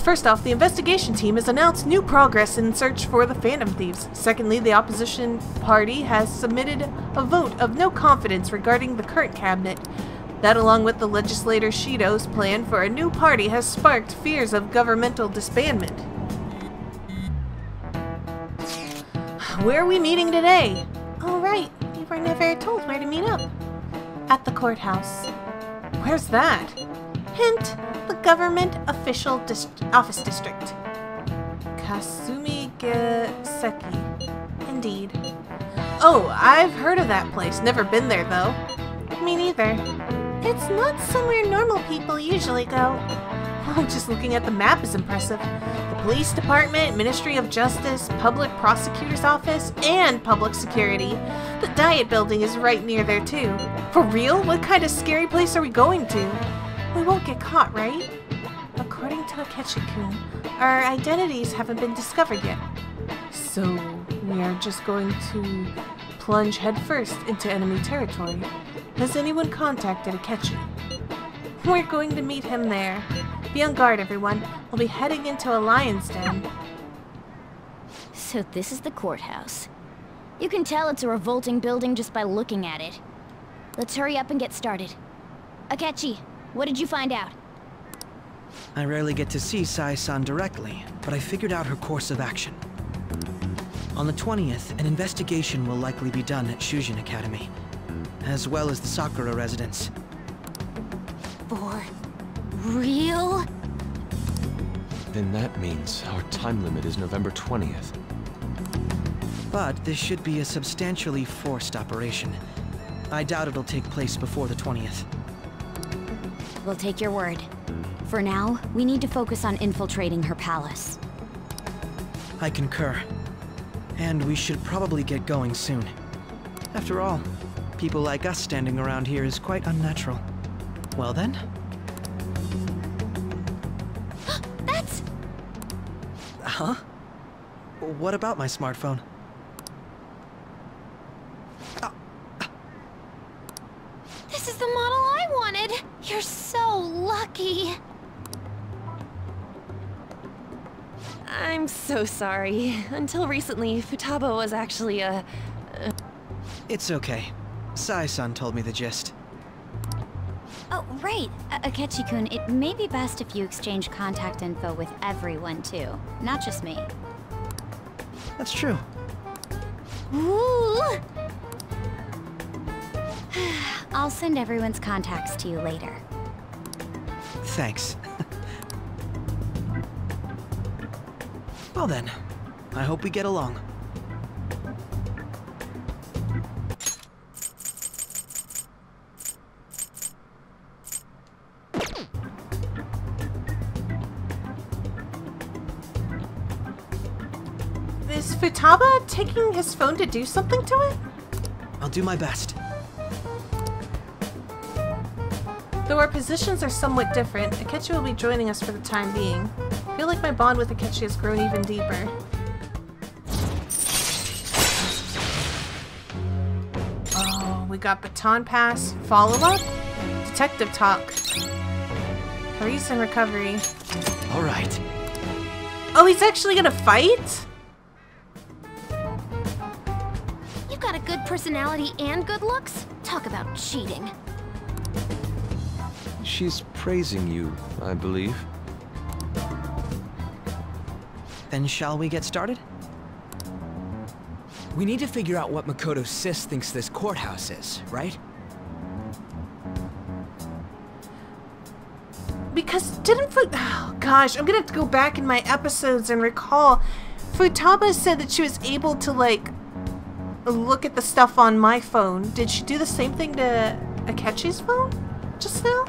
First off, the investigation team has announced new progress in search for the Phantom Thieves. Secondly, the opposition party has submitted a vote of no confidence regarding the current cabinet. That, along with the legislator Shido's plan for a new party, has sparked fears of governmental disbandment. Where are we meeting today? Oh right, we were never told where to meet up. At the courthouse. Where's that? Hint, the government official office district. Kasumigaseki. Indeed. Oh, I've heard of that place. Never been there, though. Me neither. It's not somewhere normal people usually go. Oh, just looking at the map is impressive. The police department, Ministry of Justice, Public Prosecutor's Office, and Public Security. The Diet Building is right near there, too. For real? What kind of scary place are we going to? We won't get caught, right? According to Akechi-kun, our identities haven't been discovered yet. So, we are just going to plunge headfirst into enemy territory. Has anyone contacted Akechi? We're going to meet him there. Be on guard, everyone. We'll be heading into a lion's den. So this is the courthouse. You can tell it's a revolting building just by looking at it. Let's hurry up and get started. Akechi, what did you find out? I rarely get to see Sai-san directly, but I figured out her course of action. On the 20th, an investigation will likely be done at Shujin Academy, as well as the Sakura residence. For real? Then that means our time limit is November 20th. But this should be a substantially forced operation. I doubt it'll take place before the 20th. We'll take your word. For now, we need to focus on infiltrating her palace. I concur. And we should probably get going soon. After all, people like us standing around here is quite unnatural. Well then? That's... Huh? What about my smartphone? This is the model I wanted! You're so lucky! I'm so sorry. Until recently, Futaba was actually a... It's okay. Sai-san told me the gist. Oh, right. Akechi-kun, it may be best if you exchange contact info with everyone, too. Not just me. That's true. Ooh! I'll send everyone's contacts to you later. Thanks. Well then, I hope we get along. Is Futaba taking his phone to do something to it? I'll do my best. Though our positions are somewhat different, Akechi will be joining us for the time being. I feel like my bond with Akechi has grown even deeper. Oh, we got baton pass, follow-up, detective talk, Paris and recovery. All right. Oh, he's actually gonna fight? You've got a good personality and good looks? Talk about cheating. She's praising you, I believe. Then shall we get started? We need to figure out what Makoto Sis thinks this courthouse is, right? Because didn't oh gosh, I'm gonna have to go back in my episodes and recall. Futaba said that she was able to like look at the stuff on my phone. Did she do the same thing to Akechi's phone just now?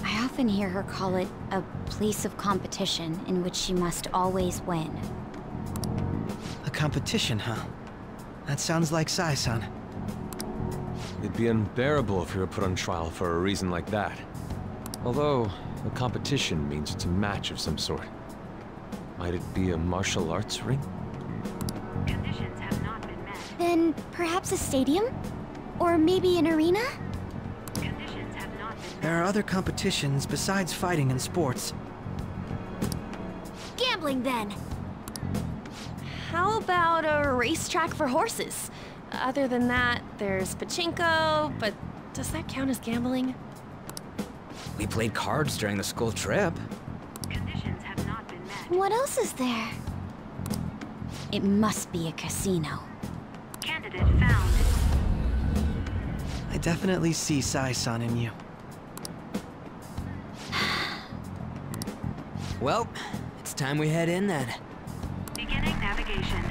I often hear her call it a place of competition in which she must always win. A competition, huh? That sounds like Sai-san. It'd be unbearable if you were put on trial for a reason like that. Although, a competition means it's a match of some sort. Might it be a martial arts ring? Conditions have not been met. Then perhaps a stadium? Or maybe an arena? Conditions have not been met. There are other competitions besides fighting and sports. gambling then. How about a racetrack for horses? Other than that, there's pachinko, but does that count as gambling? We played cards during the school trip. Conditions have not been met. What else is there? It must be a casino. Candidate found. I definitely see Sai-san in you. Well, it's time we head in then. Beginning navigation.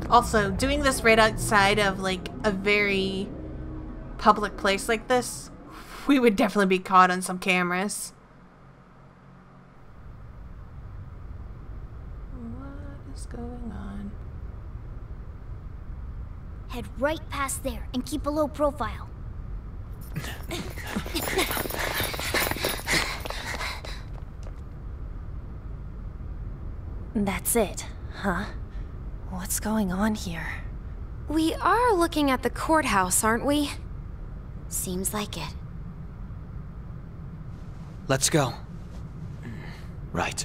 Also, doing this right outside of like a very public place like this, we would definitely be caught on some cameras. What is going on? Head right past there and keep a low profile. That's it, huh? What's going on here? We are looking at the courthouse, aren't we? Seems like it. Let's go. Right.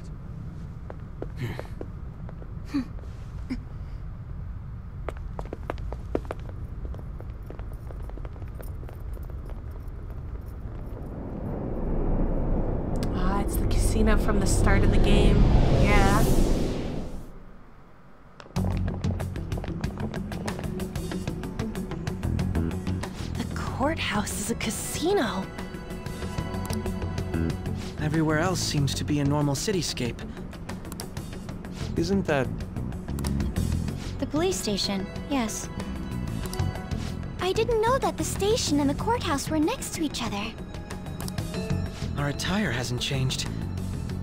Ah, it's the casino from the start of the game. Yeah. The courthouse is a casino. Everywhere else seems to be a normal cityscape. Isn't that... The police station, yes. I didn't know that the station and the courthouse were next to each other. Our attire hasn't changed.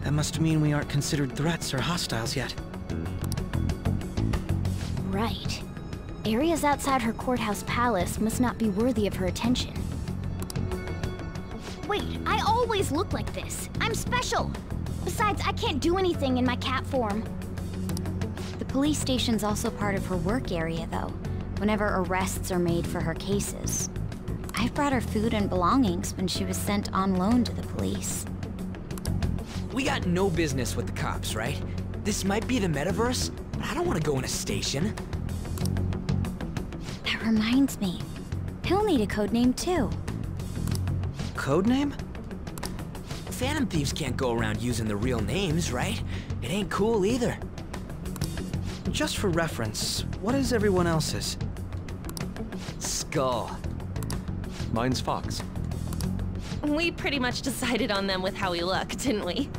That must mean we aren't considered threats or hostiles yet. Right. Areas outside her courthouse palace must not be worthy of her attention. Wait, I always look like this. I'm special. Besides, I can't do anything in my cat form. The police station's also part of her work area, though, whenever arrests are made for her cases. I've brought her food and belongings when she was sent on loan to the police. We got no business with the cops, right? This might be the metaverse, but I don't want to go in a station. That reminds me. He'll need a code name, too. Codename? Phantom thieves can't go around using the real names, right? It ain't cool either. Just for reference, what is everyone else's? Skull. Mine's Fox. We pretty much decided on them with how we look, didn't we?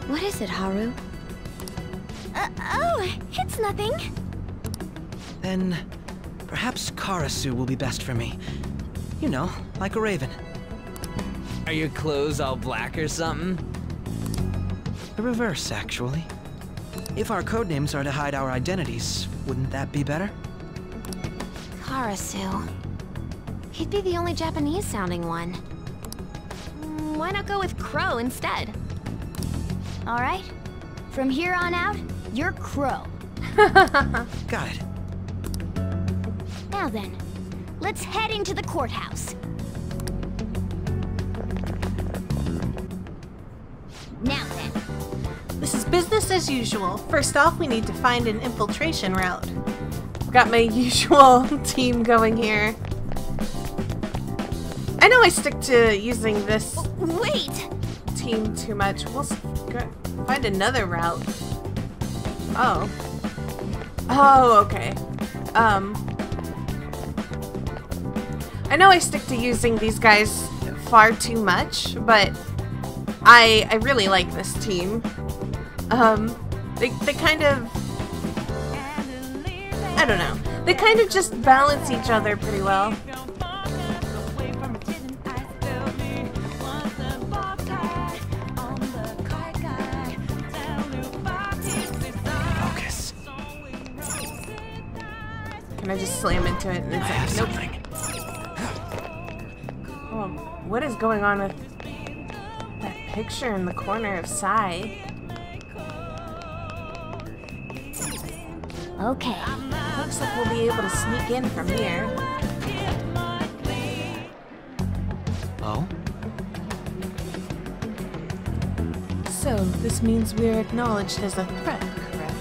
What is it, Haru? Oh, it's nothing. Then, perhaps Karasu will be best for me. You know, like a raven. Are your clothes all black or something? The reverse, actually. If our codenames are to hide our identities, wouldn't that be better? Karasu. He'd be the only Japanese-sounding one. Why not go with Crow instead? All right. From here on out, you're Crow. Got it. Now then, let's head into the courthouse. Now then. This is business as usual. First off, we need to find an infiltration route. Got my usual team going here. I know I stick to using this Wait! team too much. We'll find another route. Oh. Oh, okay. I know I stick to using these guys far too much, but I really like this team. They kind of, I don't know. They kind of just balance each other pretty well. Focus. Can I just slam into it and it's I have like, nope. something. Oh, what is going on with that picture in the corner of Sai? Okay. Looks like we'll be able to sneak in from here. Oh? So, this means we're acknowledged as a threat, correct?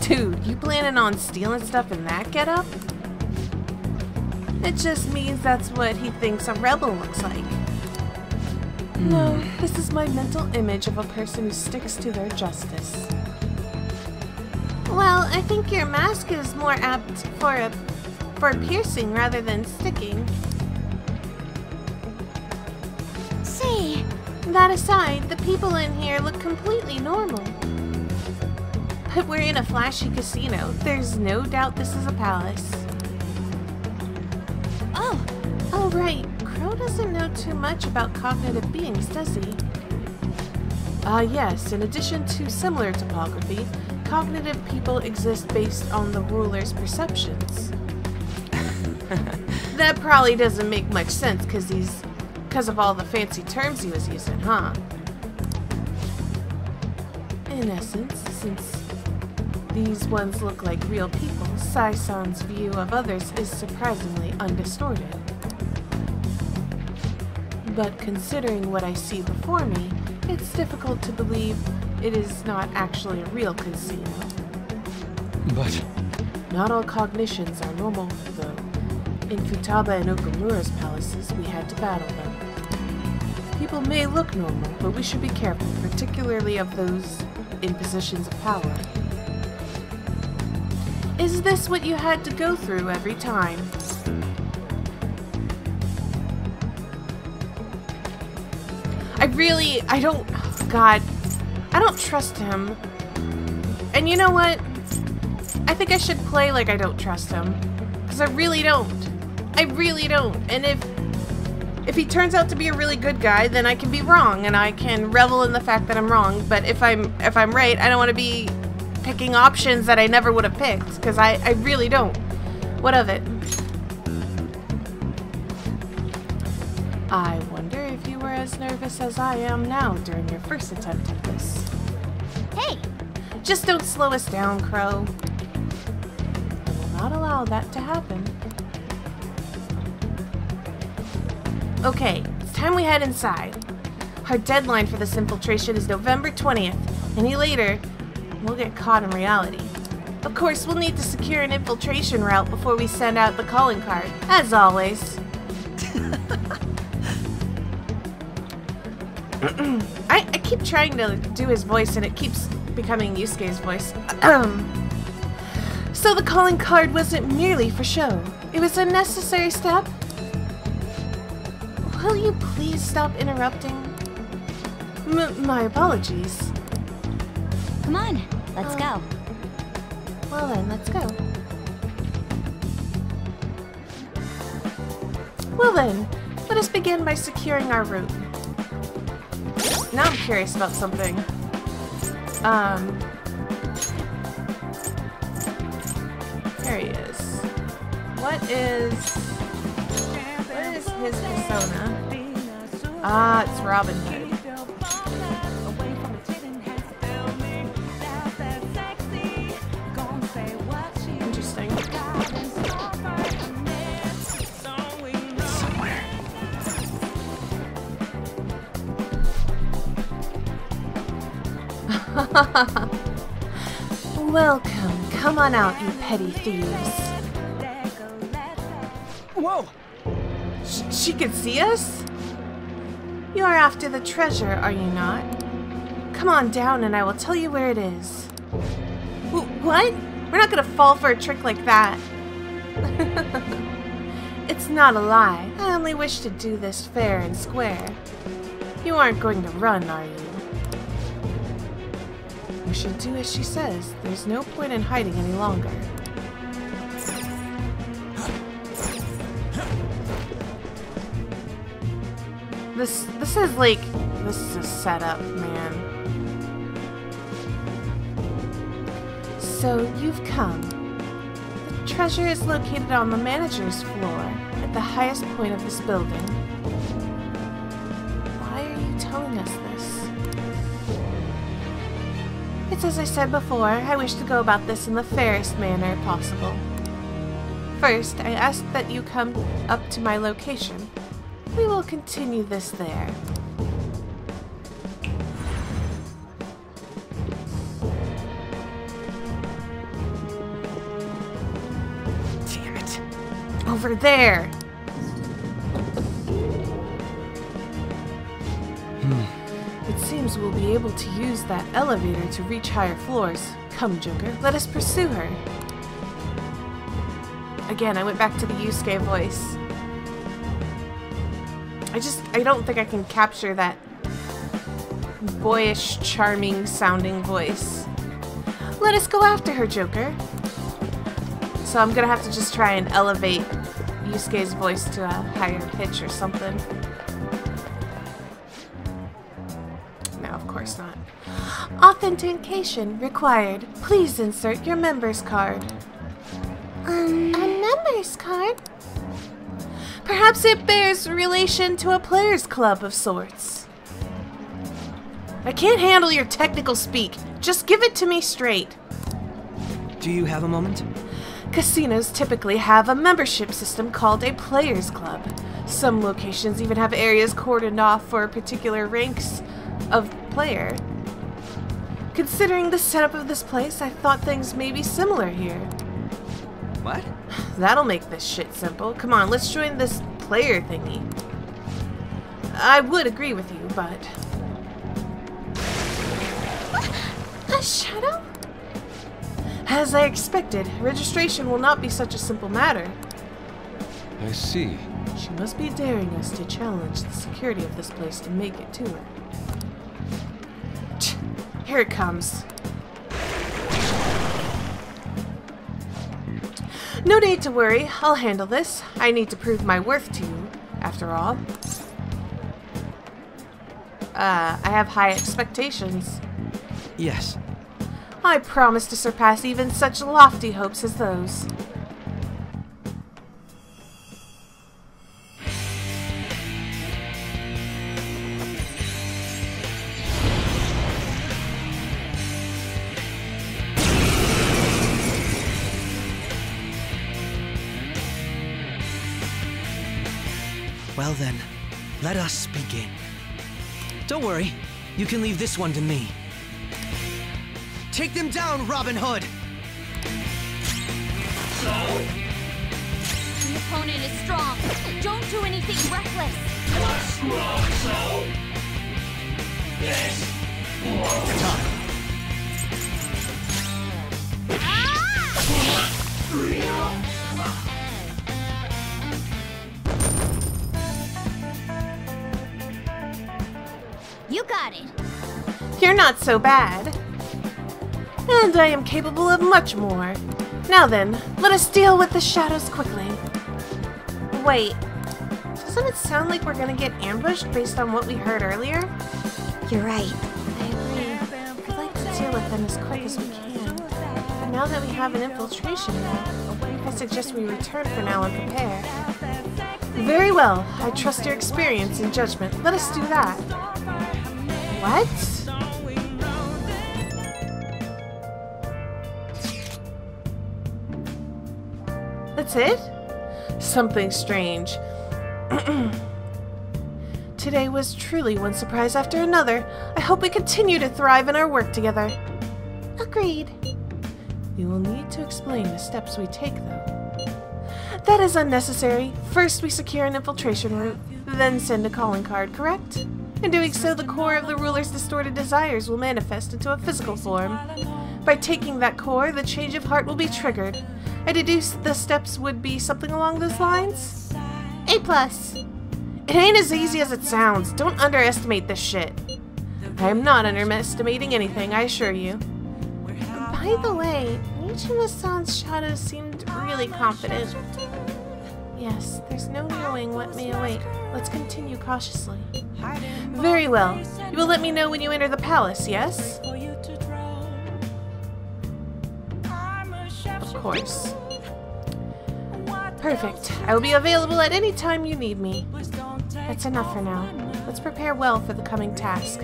Dude, you planning on stealing stuff in that getup? It just means that's what he thinks a rebel looks like. No, this is my mental image of a person who sticks to their justice. Well, I think your mask is more apt for piercing rather than sticking. Say, That aside, the people in here look completely normal. But we're in a flashy casino. There's no doubt this is a palace. Oh, right. Crow doesn't know too much about cognitive beings, does he? Yes. In addition to similar topography, cognitive people exist based on the ruler's perceptions. That probably doesn't make much sense because of all the fancy terms he was using, huh? In essence, since these ones look like real people, Sai-san's view of others is surprisingly undistorted. But considering what I see before me, it's difficult to believe it is not actually a real casino. But Not all cognitions are normal, though. In Futaba and Okamura's palaces, we had to battle them. People may look normal, but we should be careful, particularly of those in positions of power. Is this what you had to go through every time? I don't trust him. And you know what? I think I should play like I don't trust him. Because I really don't. I really don't. And if he turns out to be a really good guy, then I can be wrong and I can revel in the fact that I'm wrong. But if I'm right, I don't want to be picking options that I never would have picked, because I really don't. What of it? I wonder if you were as nervous as I am now during your first attempt at this. Hey! Just don't slow us down, Crow. I will not allow that to happen. Okay, it's time we head inside. Our deadline for this infiltration is November 20th. Any later, we'll get caught in reality. Of course, we'll need to secure an infiltration route before we send out the calling card, as always. I keep trying to do his voice and it keeps becoming Yusuke's voice. So the calling card wasn't merely for show. It was a necessary step. Will you please stop interrupting? My apologies. Come on, let's go. Well then, let's go. Well then, let us begin by securing our route. Now I'm curious about something. There he is. What is his persona? Ah, it's Robin Hood. Interesting. Somewhere. Welcome. Come on out, you petty thieves. Whoa! She can see us? You are after the treasure, are you not? Come on down and I will tell you where it is. What? We're not gonna fall for a trick like that. It's not a lie. I only wish to do this fair and square. You aren't going to run, are you? We should do as she says. There's no point in hiding any longer. This is a setup, man. So you've come. The treasure is located on the manager's floor, at the highest point of this building. Why are you telling us this? It's as I said before, I wish to go about this in the fairest manner possible. First, I ask that you come up to my location. We will continue this there. Over there! It seems we'll be able to use that elevator to reach higher floors. Come, Joker, let us pursue her. Again, I went back to the Yusuke voice. I don't think I can capture that boyish, charming sounding voice. Let us go after her, Joker. So I'm gonna have to just try and elevate Yusuke's voice to a higher pitch or something. No, of course not. Authentication required. Please insert your member's card. A member's card? Perhaps it bears relation to a player's club of sorts. I can't handle your technical speak. Just give it to me straight. Do you have a moment? Casinos typically have a membership system called a player's club. Some locations even have areas cordoned off for particular ranks of player. Considering the setup of this place, I thought things may be similar here. What? That'll make this shit simple. Come on, let's join this player thingy. I would agree with you, but... A shadow? As I expected, registration will not be such a simple matter. I see. She must be daring us to challenge the security of this place to make it to her. Here it comes. No need to worry, I'll handle this. I need to prove my worth to you, after all. I have high expectations. Yes. I promise to surpass even such lofty hopes as those. Well then, let us begin. Don't worry, you can leave this one to me. Take them down, Robin Hood! The opponent is strong. Don't do anything reckless. You got it. You're not so bad. And I am capable of much more. Now then, let us deal with the shadows quickly. Wait, doesn't it sound like we're gonna get ambushed based on what we heard earlier? You're right. I agree. I'd like to deal with them as quick as we can. But now that we have an infiltration route, I suggest we return for now and prepare. Very well. I trust your experience and judgment. Let us do that. What? That's it? Something strange. Today was truly one surprise after another. I hope we continue to thrive in our work together. Agreed. We will need to explain the steps we take, though. That is unnecessary. First, we secure an infiltration route, then send a calling card, correct? In doing so, the core of the ruler's distorted desires will manifest into a physical form. By taking that core, the change of heart will be triggered. I deduce the steps would be something along those lines? A+. It ain't as easy as it sounds. Don't underestimate this shit. I am not underestimating anything, I assure you. By the way, Nijima-san's shadow seemed really confident. Yes, there's no knowing what may await. Let's continue cautiously. Very well. You will let me know when you enter the palace, yes? Of course. Perfect. I will be available at any time you need me. That's enough for now. Let's prepare well for the coming task.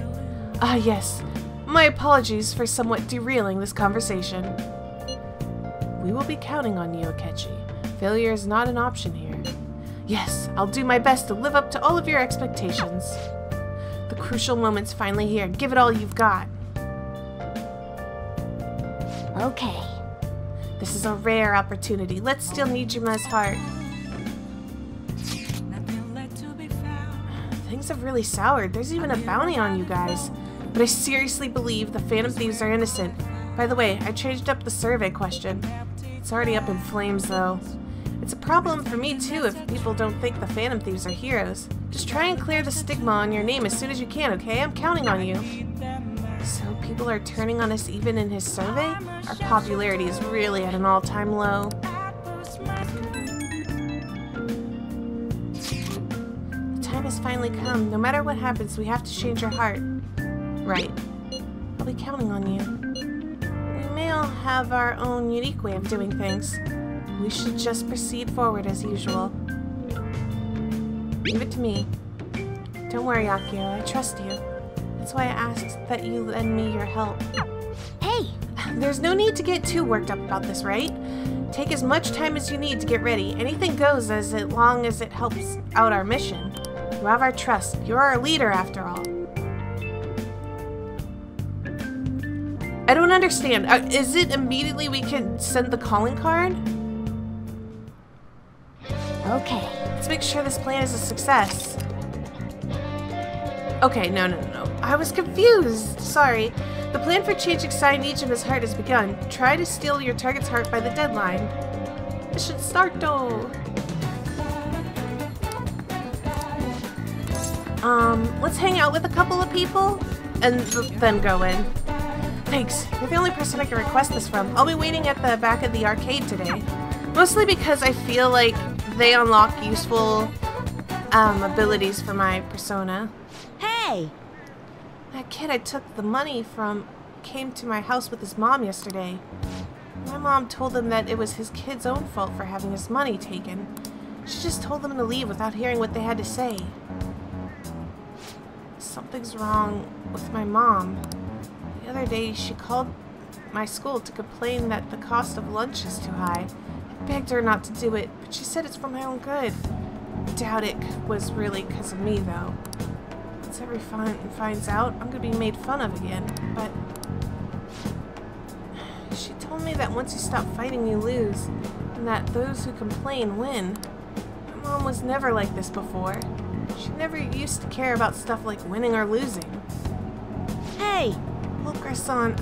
Ah, yes. My apologies for somewhat derailing this conversation. We will be counting on you, Akechi. Failure is not an option here. Yes, I'll do my best to live up to all of your expectations. The crucial moment's finally here. Give it all you've got. Okay. This is a rare opportunity. Let's steal Nijima's heart. things have really soured. There's even a bounty on you guys. But I seriously believe the Phantom Thieves are innocent. By the way, I changed up the survey question. It's already up in flames, though. It's a problem for me, too, if people don't think the Phantom Thieves are heroes. Just try and clear the stigma on your name as soon as you can, okay? I'm counting on you. So people are turning on us even in his survey? Our popularity is really at an all-time low. The time has finally come. No matter what happens, we have to change our heart. Right. I'll be counting on you. We may all have our own unique way of doing things. We should just proceed forward as usual. Leave it to me. Don't worry, Akio. I trust you. That's why I asked that you lend me your help. Hey! There's no need to get too worked up about this, right? Take as much time as you need to get ready. Anything goes as long as it helps out our mission. You have our trust. You're our leader, after all. I don't understand. Is it immediately we can send the calling card? Okay. Let's make sure this plan is a success. Okay, no. I was confused. Sorry. The plan for changing Cyanichima's heart has begun. Try to steal your target's heart by the deadline. Mission start, though. Let's hang out with a couple of people and then go in. Thanks. You're the only person I can request this from. I'll be waiting at the back of the arcade today. Mostly because I feel like they unlock useful abilities for my persona. Hey! That kid I took the money from came to my house with his mom yesterday. My mom told him that it was his kid's own fault for having his money taken. She just told them to leave without hearing what they had to say. Something's wrong with my mom. The other day, she called my school to complain that the cost of lunch is too high. I begged her not to do it, but she said it's for my own good. I doubt it was really because of me, though. Once everyone finds out, I'm going to be made fun of again, but... She told me that once you stop fighting, you lose, and that those who complain win. My mom was never like this before. She never used to care about stuff like winning or losing. Hey! Holger-san,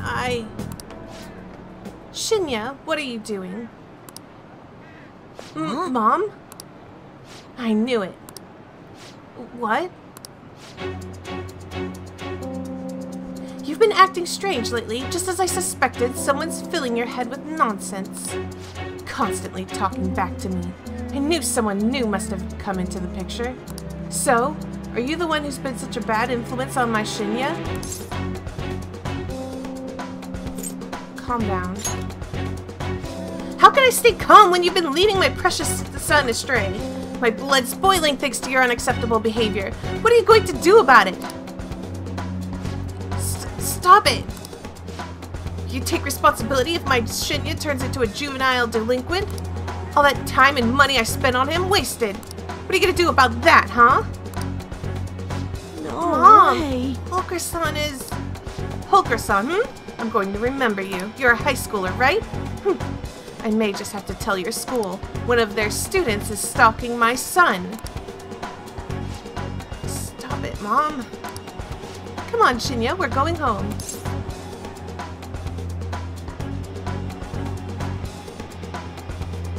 Shinya, what are you doing? Huh? Mom? I knew it. What? You've been acting strange lately. Just as I suspected, someone's filling your head with nonsense. Constantly talking back to me. I knew someone new must have come into the picture. So, are you the one who's been such a bad influence on my Shinya? Calm down. How can I stay calm when you've been leading my precious son astray? My blood's boiling thanks to your unacceptable behavior. What are you going to do about it? Stop it! You take responsibility if my Shinya turns into a juvenile delinquent? All that time and money I spent on him, wasted. What are you gonna do about that, huh? No Mom! way. Holger-san is... Holger-san, I'm going to remember you. You're a high schooler, right? I may just have to tell your school. One of their students is stalking my son. Stop it, Mom. Come on, Shinya, we're going home.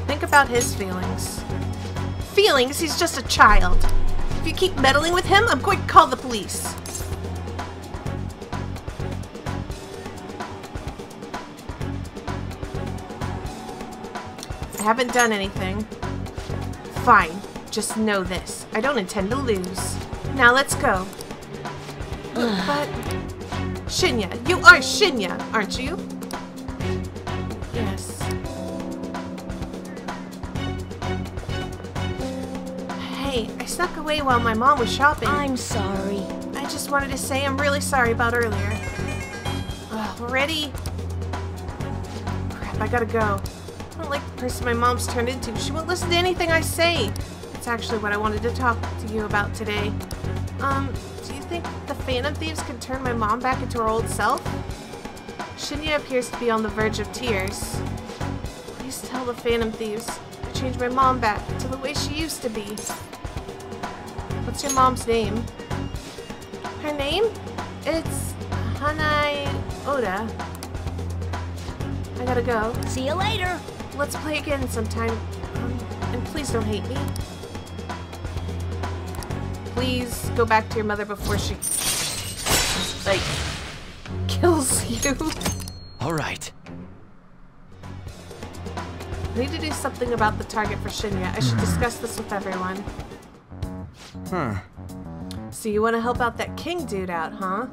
Think about his feelings. Feelings? He's just a child. If you keep meddling with him, I'm going to call the police. I haven't done anything. Fine. Just know this. I don't intend to lose. Now let's go. But... Shinya. You are Shinya, aren't you? Yes. Hey, I snuck away while my mom was shopping. I'm sorry. I just wanted to say I'm really sorry about earlier. Ready? Crap, I gotta go. I don't like the person my mom's turned into. She won't listen to anything I say. That's actually what I wanted to talk to you about today. Do you think the Phantom Thieves can turn my mom back into her old self? Shinya appears to be on the verge of tears. Please tell the Phantom Thieves to change my mom back to the way she used to be. What's your mom's name? Her name? It's Hanai Oda. I gotta go. See you later. Let's play again sometime. And please don't hate me. Please go back to your mother before she, like, kills you. All right. I need to do something about the target for Shinya. I should discuss this with everyone. Huh. So you want to help out that king dude out, huh?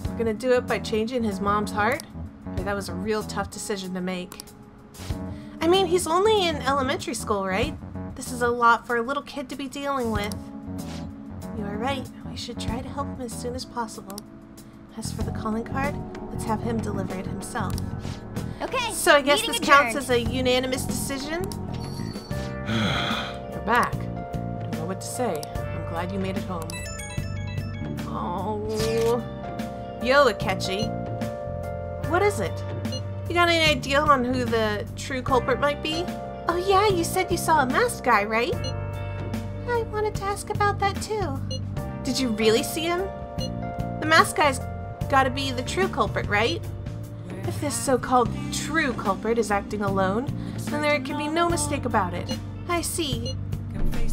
You're gonna do it by changing his mom's heart? Okay, that was a real tough decision to make. I mean, he's only in elementary school, right? This is a lot for a little kid to be dealing with. You are right. We should try to help him as soon as possible. As for the calling card, let's have him deliver it himself. Okay. So I guess this counts adjourned. as a unanimous decision? You're back. Don't know what to say. I'm glad you made it home. Oh. Yo, Akechi. What is it? You got any idea on who the true culprit might be? Oh yeah, you said you saw a masked guy, right? I wanted to ask about that too. Did you really see him? The masked guy's gotta be the true culprit, right? If this so-called true culprit is acting alone, then there can be no mistake about it. I see.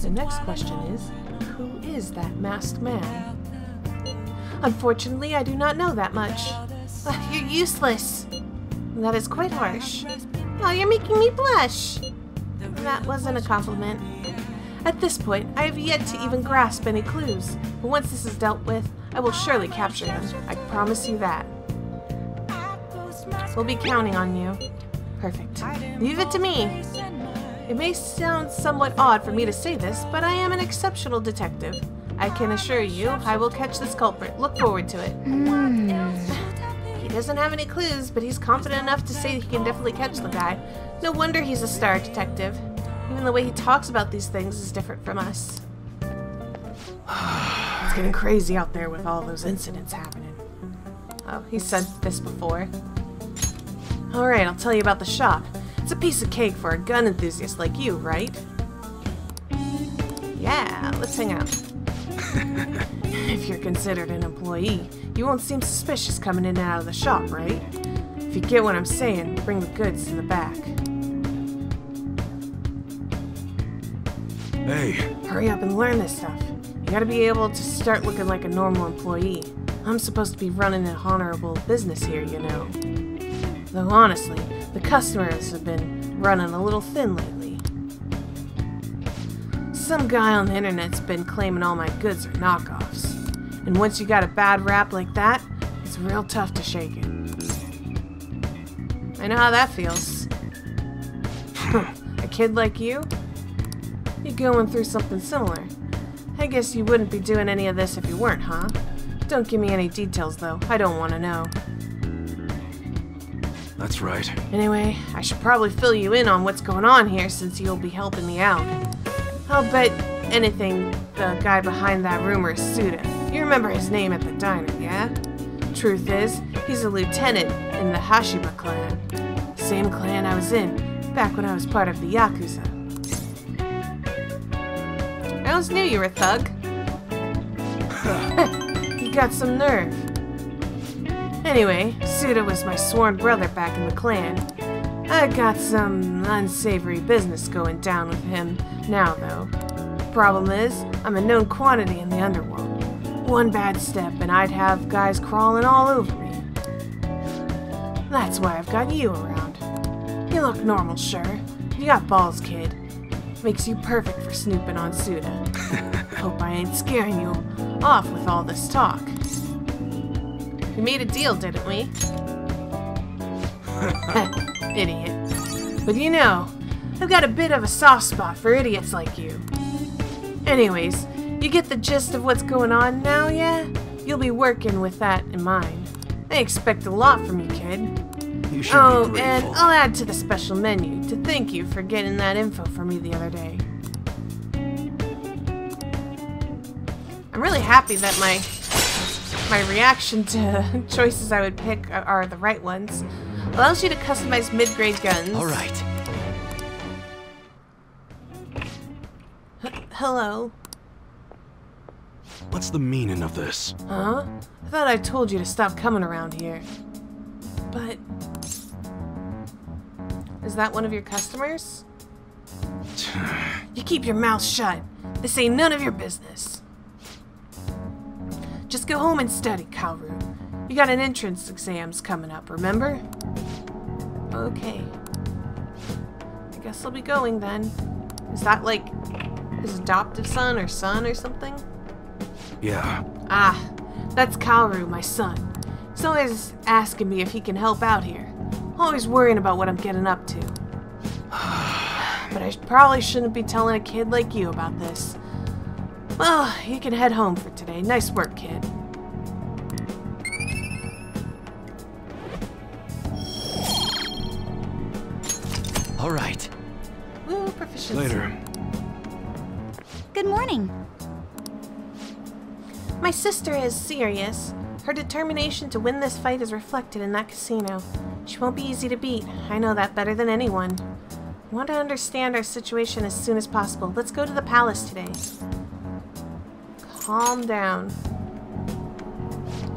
The next question is, who is that masked man? Unfortunately, I do not know that much. You're useless. That is quite harsh. Oh, you're making me blush. That wasn't a compliment. At this point, I have yet to even grasp any clues, but once this is dealt with, I will surely capture him. I promise you that. We'll be counting on you. Perfect. Leave it to me. It may sound somewhat odd for me to say this, but I am an exceptional detective. I can assure you, I will catch this culprit. Look forward to it. He doesn't have any clues, but he's confident enough to say he can definitely catch the guy. No wonder he's a star detective. Even the way he talks about these things is different from us. It's getting crazy out there with all those incidents happening. Oh, he said this before. Alright, I'll tell you about the shop. It's a piece of cake for a gun enthusiast like you, right? Yeah, let's hang out. If you're considered an employee, you won't seem suspicious coming in and out of the shop, right? If you get what I'm saying, bring the goods to the back. Hey. Hurry up and learn this stuff. You gotta be able to start looking like a normal employee. I'm supposed to be running an honorable business here, you know. Though honestly, the customers have been running a little thin lately. Some guy on the internet's been claiming all my goods are knockoffs. And once you got a bad rap like that, it's real tough to shake it. I know how that feels. A kid like you? You're going through something similar. I guess you wouldn't be doing any of this if you weren't, huh? Don't give me any details, though. I don't want to know. That's right. Anyway, I should probably fill you in on what's going on here since you'll be helping me out. I'll bet anything the guy behind that rumor is Suda. You remember his name at the diner, yeah? Truth is, he's a lieutenant in the Hashiba clan. Same clan I was in, back when I was part of the Yakuza. I always knew you were a thug. You got some nerve. Anyway, Suda was my sworn brother back in the clan. I got some unsavory business going down with him now, though. Problem is, I'm a known quantity in the underworld. One bad step and I'd have guys crawling all over me. That's why I've got you around. You look normal, sure. You got balls, kid. Makes you perfect for snooping on Suda. Hope I ain't scaring you off with all this talk. We made a deal, didn't we? Idiot. But you know, I've got a bit of a soft spot for idiots like you. Anyways, you get the gist of what's going on now, yeah? You'll be working with that in mind. I expect a lot from you, kid. You should be grateful. And I'll add to the special menu to thank you for getting that info for me the other day. I'm really happy that my reaction to choices I would pick are the right ones. Allows you to customize mid-grade guns. All right. Hello. What's the meaning of this? Huh? I thought I told you to stop coming around here. But... is that one of your customers? You keep your mouth shut. This ain't none of your business. Just go home and study, Kaoru. You got an entrance exams coming up, remember? Okay. I guess I'll be going then. Is that like his adoptive son or something? Yeah. Ah, that's Kaoru, my son. He's always asking me if he can help out here. Always worrying about what I'm getting up to. But I probably shouldn't be telling a kid like you about this. Well, you can head home for today. Nice work, kid. All right. Woo, proficiency. Later. Good morning. My sister is serious. Her determination to win this fight is reflected in that casino. She won't be easy to beat. I know that better than anyone. I want to understand our situation as soon as possible. Let's go to the palace today. Calm down.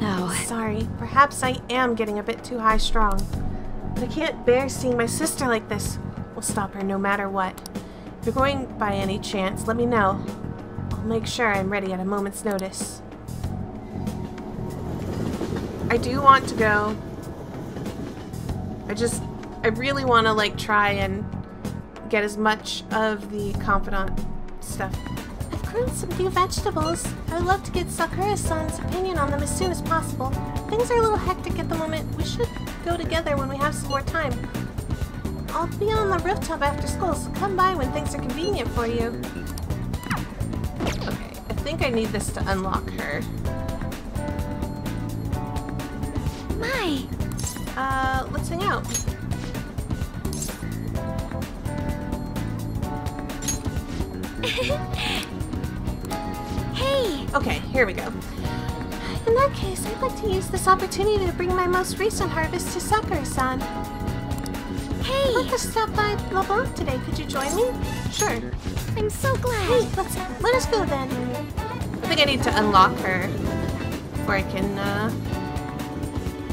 Oh, Sorry, perhaps I am getting a bit too high-strung. But I can't bear seeing my sister like this. We'll stop her no matter what. If you're going by any chance, let me know. I'll make sure I'm ready at a moment's notice. I do want to go. I really want to like try and get as much of the confidant stuff. I've grown some new vegetables. I'd love to get Sakura-san's opinion on them as soon as possible. Things are a little hectic at the moment. We should go together when we have some more time. I'll be on the rooftop after school, so come by when things are convenient for you. Okay, I think I need this to unlock her. my. Let's hang out. Hey! Okay, here we go. In that case, I'd like to use this opportunity to bring my most recent harvest to Sakura-san. Hey! I'd like to stop by La Banque today. Could you join me? Sure. I'm so glad. Hey, let us go then. I think I need to unlock her before I can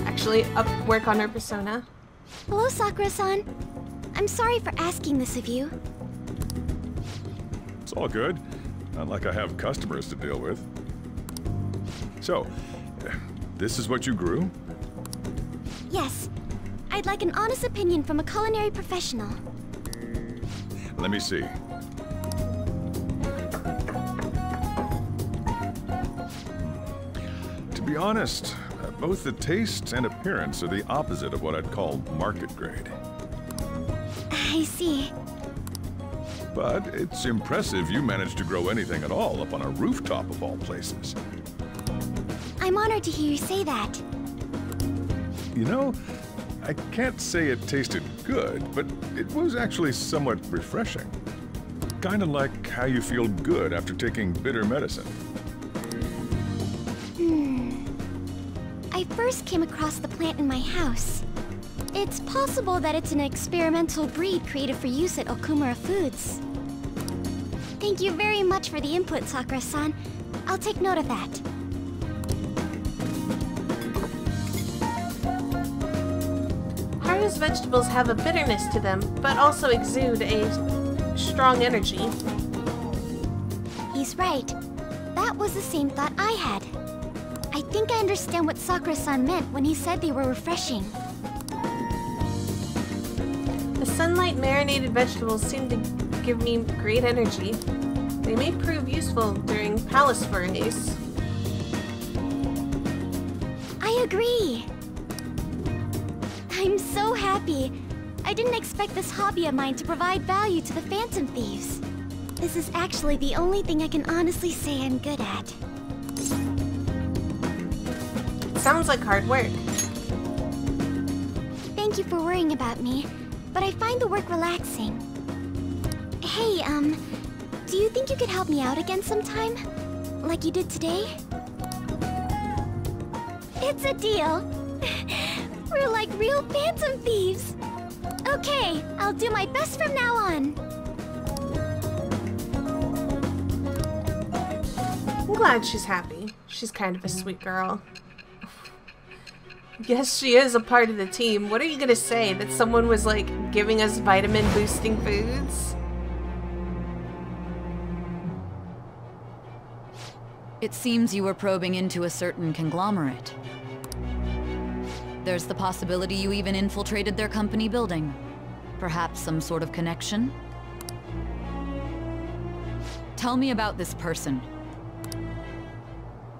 actually work on her persona. Hello, Sakura-san. I'm sorry for asking this of you. It's all good. Not like I have customers to deal with. So, this is what you grew? Yes. I'd like an honest opinion from a culinary professional. Let me see. To be honest, both the taste and appearance are the opposite of what I'd call market grade. I see. But it's impressive you managed to grow anything at all up on a rooftop of all places. I'm honored to hear you say that. You know, I can't say it tasted good, but it was actually somewhat refreshing. Kinda like how you feel good after taking bitter medicine. I first came across the plant in my house. It's possible that it's an experimental breed created for use at Okumura Foods. Thank you very much for the input, Sakura-san. I'll take note of that. Haru's vegetables have a bitterness to them, but also exude a strong energy. He's right. That was the same thought I had. I think I understand what Sakura-san meant when he said they were refreshing. The sunlight marinated vegetables seem to give me great energy. They may prove useful during palace forays. I agree. I'm so happy. I didn't expect this hobby of mine to provide value to the Phantom Thieves. This is actually the only thing I can honestly say I'm good at. It sounds like hard work. Thank you for worrying about me, but I find the work relaxing. Hey, do you think you could help me out again sometime? Like you did today? It's a deal! We're like real Phantom Thieves! Okay, I'll do my best from now on. I'm glad she's happy. She's kind of a sweet girl. Yes, she is a part of the team. What are you gonna say? That someone was, like, giving us vitamin-boosting foods? It seems you were probing into a certain conglomerate. There's the possibility you even infiltrated their company building. Perhaps some sort of connection? Tell me about this person.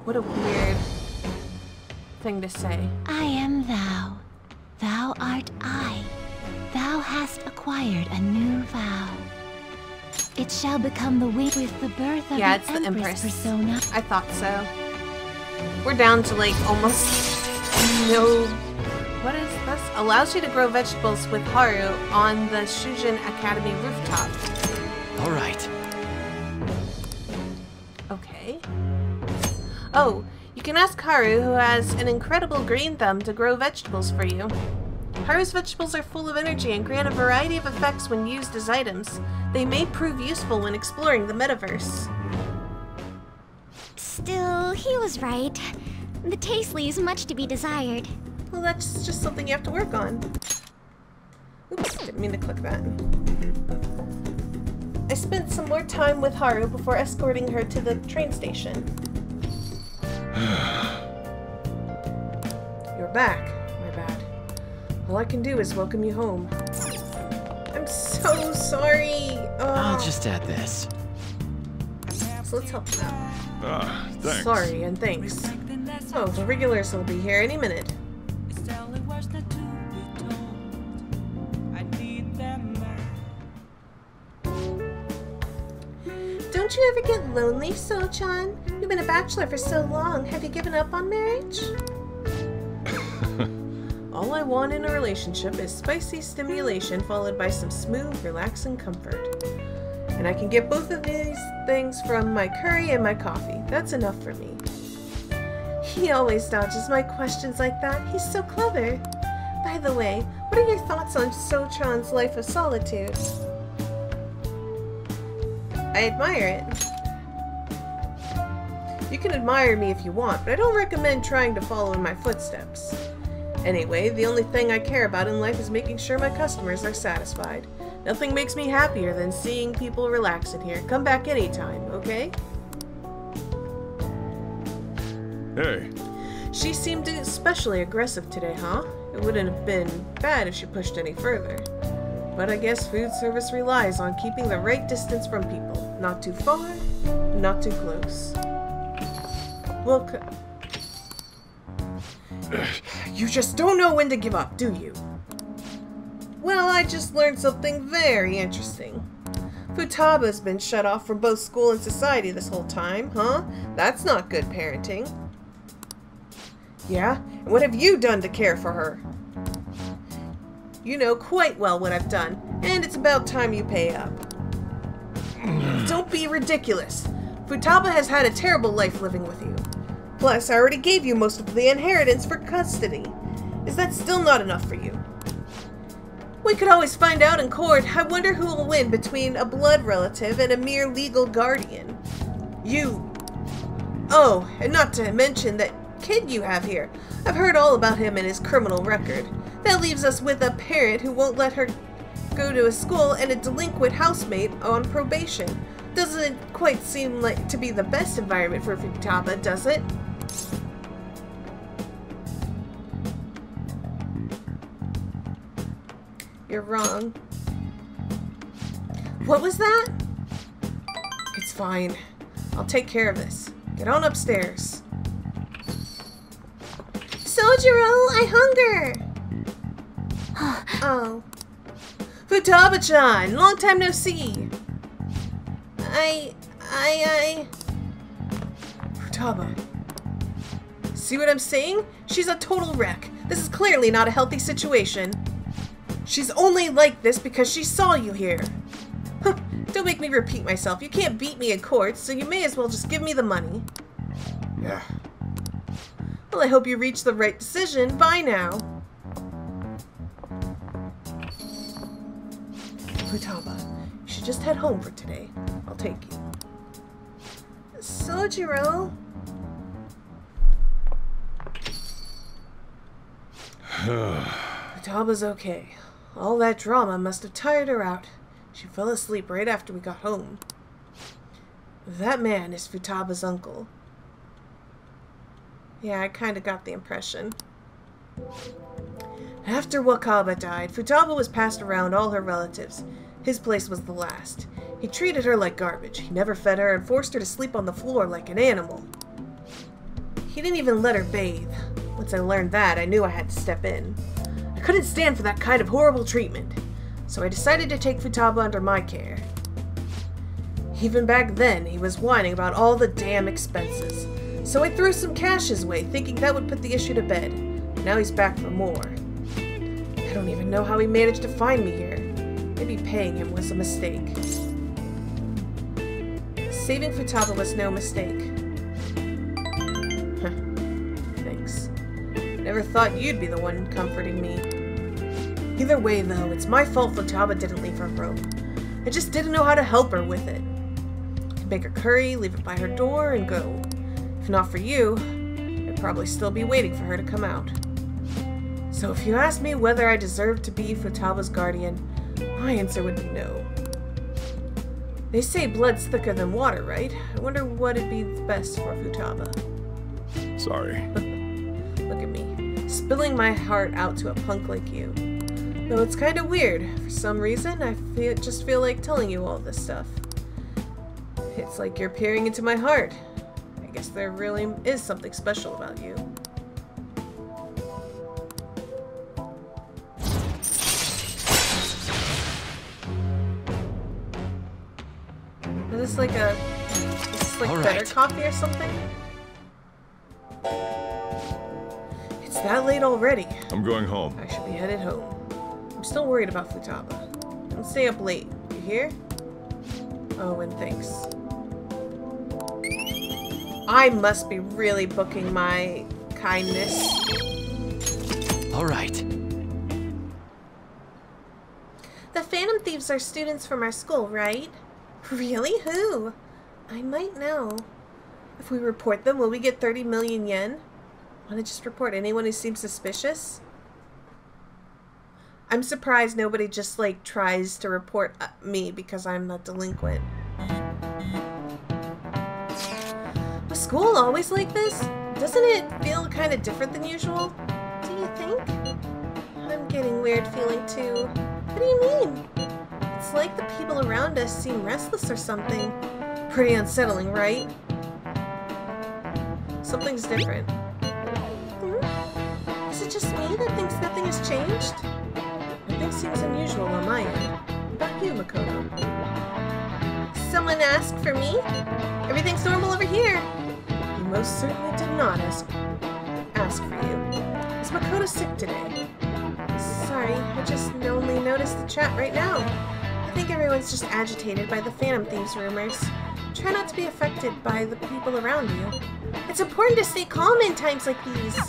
What a weird thing to say. I am thou. Thou art I. Thou hast acquired a new vow. It shall become the wing with the birth of yeah, it's the Empress persona. I thought so. We're down to like almost no. What is this? Allows you to grow vegetables with Haru on the Shujin Academy rooftop. All right. Okay. Oh, you can ask Haru, who has an incredible green thumb, to grow vegetables for you. Haru's vegetables are full of energy and grant a variety of effects when used as items. They may prove useful when exploring the metaverse. Still, he was right. The taste leaves much to be desired. Well, that's just something you have to work on. Oops, didn't mean to click that. I spent some more time with Haru before escorting her to the train station. You're back. My bad. All I can do is welcome you home. I'm so sorry. I'll just add this. So let's help him out. Ah, thanks. Sorry and thanks. Oh, the regulars will be here any minute. Don't you ever get lonely, So-chan? You've been a bachelor for so long. Have you given up on marriage? All I want in a relationship is spicy stimulation followed by some smooth, relaxing comfort. And I can get both of these things from my curry and my coffee. That's enough for me. He always dodges my questions like that. He's so clever. By the way, what are your thoughts on So-chan's life of solitude? I admire it. You can admire me if you want, but I don't recommend trying to follow in my footsteps. Anyway, the only thing I care about in life is making sure my customers are satisfied. Nothing makes me happier than seeing people relax in here. Come back anytime, okay? Hey. She seemed especially aggressive today, huh? It wouldn't have been bad if she pushed any further. But I guess food service relies on keeping the right distance from people. Not too far, not too close. Well, you just don't know when to give up, do you? Well, I just learned something very interesting. Futaba's been shut off from both school and society this whole time, huh? That's not good parenting. Yeah? And what have you done to care for her? You know quite well what I've done, and it's about time you pay up. Don't be ridiculous. Futaba has had a terrible life living with you. Plus, I already gave you most of the inheritance for custody. Is that still not enough for you? We could always find out in court. I wonder who will win between a blood relative and a mere legal guardian. You. Oh, and not to mention that kid you have here. I've heard all about him and his criminal record. That leaves us with a parent who won't let her go to a school and a delinquent housemate on probation. Doesn't quite seem like to be the best environment for Futaba, does it? You're wrong. What was that? It's fine. I'll take care of this. Get on upstairs. Sojiro, I hunger! Oh. Futaba-chan, long time no see. Futaba. See what I'm saying? She's a total wreck. This is clearly not a healthy situation. She's only like this because she saw you here. Huh, don't make me repeat myself. You can't beat me in court, so you may as well just give me the money. Yeah. Well, I hope you reached the right decision. Bye now. Futaba, you should just head home for today. I'll take you. Sojiro? Futaba's okay. All that drama must have tired her out. She fell asleep right after we got home. That man is Futaba's uncle. Yeah, I kind of got the impression. After Wakaba died, Futaba was passed around all her relatives. His place was the last. He treated her like garbage. He never fed her and forced her to sleep on the floor like an animal. He didn't even let her bathe. Once I learned that, I knew I had to step in. I couldn't stand for that kind of horrible treatment, so I decided to take Futaba under my care. Even back then, he was whining about all the damn expenses, so I threw some cash his way, thinking that would put the issue to bed. Now he's back for more. I don't even know how he managed to find me here. Maybe paying him was a mistake. Saving Futaba was no mistake. Thanks. Never thought you'd be the one comforting me. Either way, though, it's my fault Futaba didn't leave her room. I just didn't know how to help her with it. I'd make her curry, leave it by her door, and go. If not for you, I'd probably still be waiting for her to come out. So if you ask me whether I deserve to be Futaba's guardian, my answer would be no. They say blood's thicker than water, right? I wonder what'd be best for Futaba. Sorry. Look at me, spilling my heart out to a punk like you. Though it's kind of weird. For some reason, I just feel like telling you all this stuff. It's like you're peering into my heart. I guess there really is something special about you. Is this like better coffee or something? It's that late already. I'm going home. I should be headed home. I'm still worried about Futaba. Don't stay up late. You hear? Oh, and thanks. I must be really booking my kindness. All right. The Phantom Thieves are students from our school, right? Really? Who? I might know. If we report them, will we get 30 million yen? Want to just report anyone who seems suspicious? I'm surprised nobody just, like, tries to report me because I'm a delinquent. Was school always like this? Doesn't it feel kind of different than usual? Do you think? I'm getting weird feeling too. What do you mean? It's like the people around us seem restless or something. Pretty unsettling, right? Something's different. Is it just me that thinks nothing has changed? Nothing seems unusual on my end. What about you, Makoto? Someone asked for me? Everything's normal over here. You most certainly did not ask for you. Is Makoto sick today? Sorry, I just only noticed the chat right now. I think everyone's just agitated by the Phantom Thieves rumors. Try not to be affected by the people around you. It's important to stay calm in times like these.